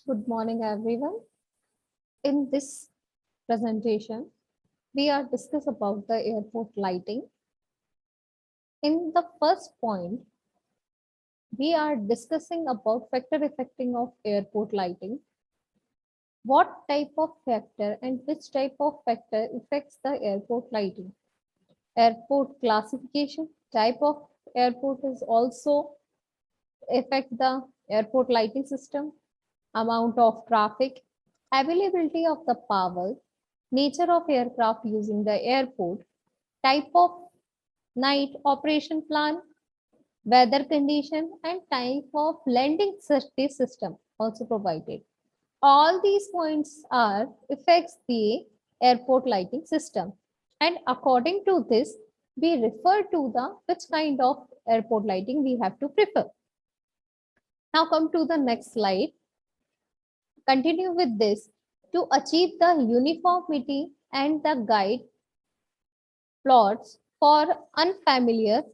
Good morning, everyone. In this presentation, we are discuss about the airport lighting. In the first point, we are discussing about factor affecting of airport lighting. What type of factor and which type of factor affects the airport lighting? Airport classification, type of airport is also affect the airport lighting system, amount of traffic, availability of the power, nature of aircraft using the airport, type of night operation plan, weather condition, and type of landing safety system also provided. All these points are affects the airport lighting system. And according to this, we refer to the which kind of airport lighting we have to prefer. Now come to the next slide. Continue with this to achieve the uniformity and the guide plots for unfamiliar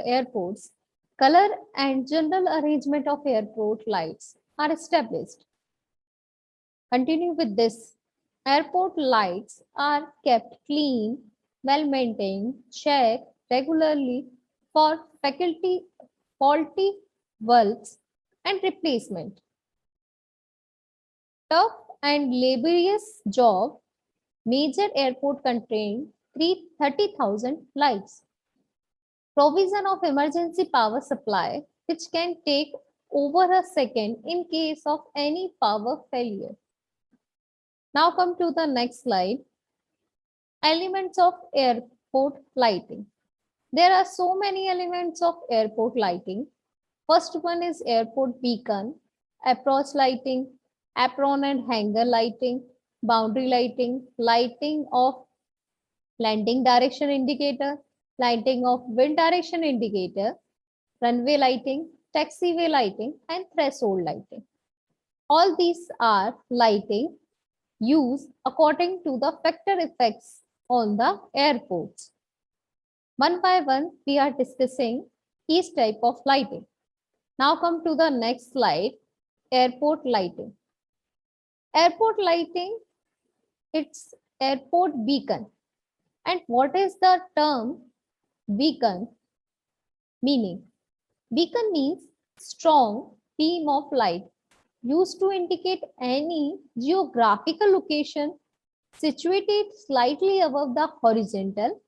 airports. Color and general arrangement of airport lights are established. Continue with this. Airport lights are kept clean, well maintained, checked regularly for faulty bulbs and replacement. Tough and laborious job. Major airport contain 30,000 lights. Provision of emergency power supply, which can take over a second in case of any power failure. Now come to the next slide. Elements of airport lighting. There are so many elements of airport lighting. First one is airport beacon, approach lighting, apron and hanger lighting, boundary lighting, lighting of landing direction indicator, lighting of wind direction indicator, runway lighting, taxiway lighting, and threshold lighting. All these are lighting used according to the factor effects on the airports. One by one, we are discussing each type of lighting. Now come to the next slide, airport lighting. Airport lighting, it's airport beacon. And what is the term beacon meaning? Beacon means strong beam of light used to indicate any geographical location situated slightly above the horizontal,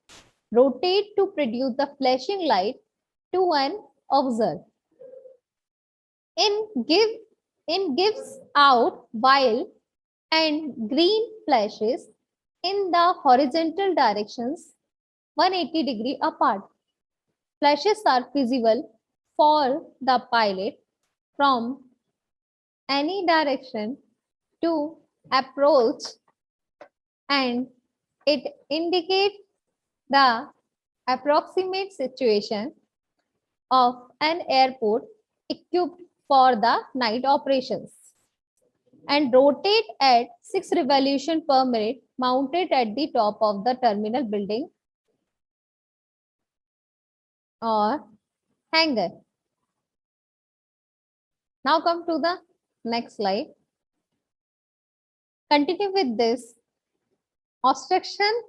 rotate to produce the flashing light to an observer. In give in gives out while and green flashes in the horizontal directions 180-degree apart. Flashes are visible for the pilot from any direction to approach, and it indicates the approximate situation of an airport equipped for the night operations, and rotate at 6 revolutions per minute mounted at the top of the terminal building or hangar. Now come to the next slide. Continue with this. Obstruction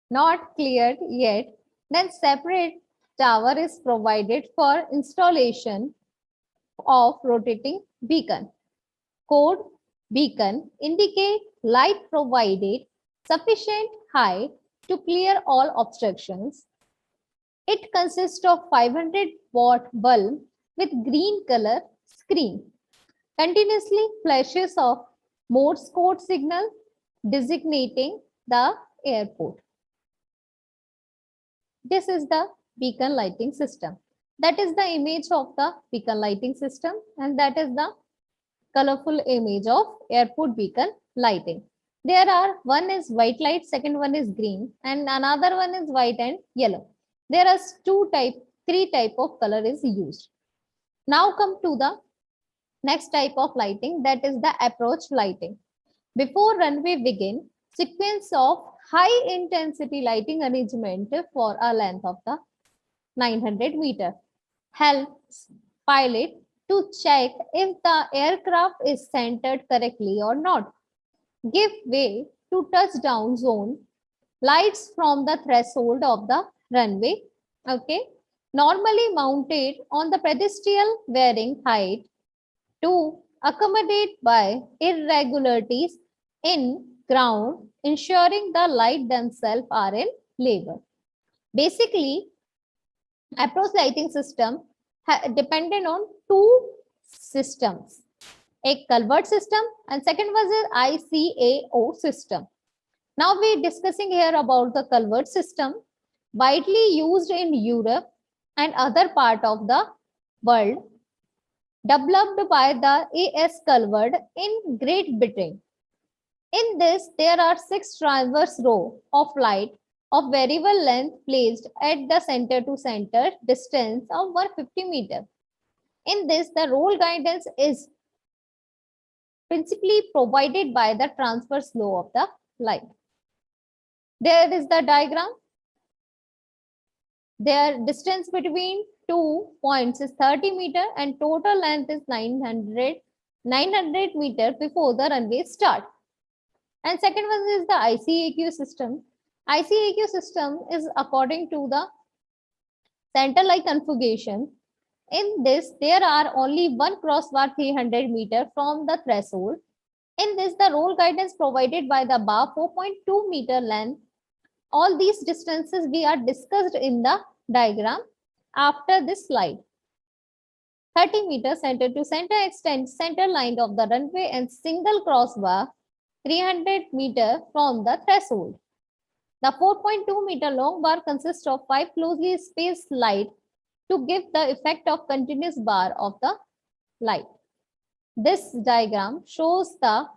not cleared yet, then separate tower is provided for installation of rotating beacon. Code beacon indicate light provided sufficient height to clear all obstructions. It consists of 500-watt bulb with green color screen. Continuously flashes of Morse code signal designating the airport. This is the beacon lighting system. That is the image of the beacon lighting system, and that is the colorful image of airport beacon lighting. There are one is white light, second one is green, and another one is white and yellow. There are three type of color is used. Now come to the next type of lighting, that is the approach lighting. Before runway begin, sequence of high intensity lighting arrangement for a length of the 900 meter helps pilot to check if the aircraft is centered correctly or not. Give way to touchdown zone lights from the threshold of the runway. Okay. Normally mounted on the pedestal varying height to accommodate by irregularities in ground, ensuring the light themselves are in level. Basically, approach lighting system dependent on two systems, a culvert system and second was a ICAO system. Now we're discussing here about the culvert system widely used in Europe and other part of the world, developed by the AS Culvert in Great Britain. In this, there are 6 transverse rows of light of variable length placed at the center to center distance of 150 meters. In this, the roll guidance is principally provided by the transverse flow of the light. There is the diagram. Their distance between 2 points is 30 meter and total length is 900 meter before the runway start. And second one is the ICAQ system. ICAQ system is according to the center-like configuration. In this, there are only one crossbar 300 meter from the threshold. In this, the roll guidance provided by the bar 4.2 meter length. All these distances we are discussed in the diagram after this slide. 30 meter center to center extent center line of the runway and single crossbar 300 meter from the threshold. The 4.2 meter long bar consists of 5 closely spaced light to give the effect of continuous bar of the light. This diagram shows the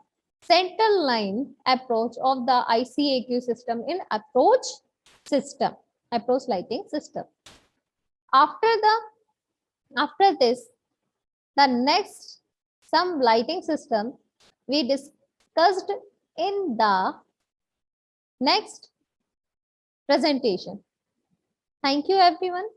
center line approach of the ICAQ system in approach lighting system. After this, the next some lighting system we discussed in the next presentation. Thank you, everyone.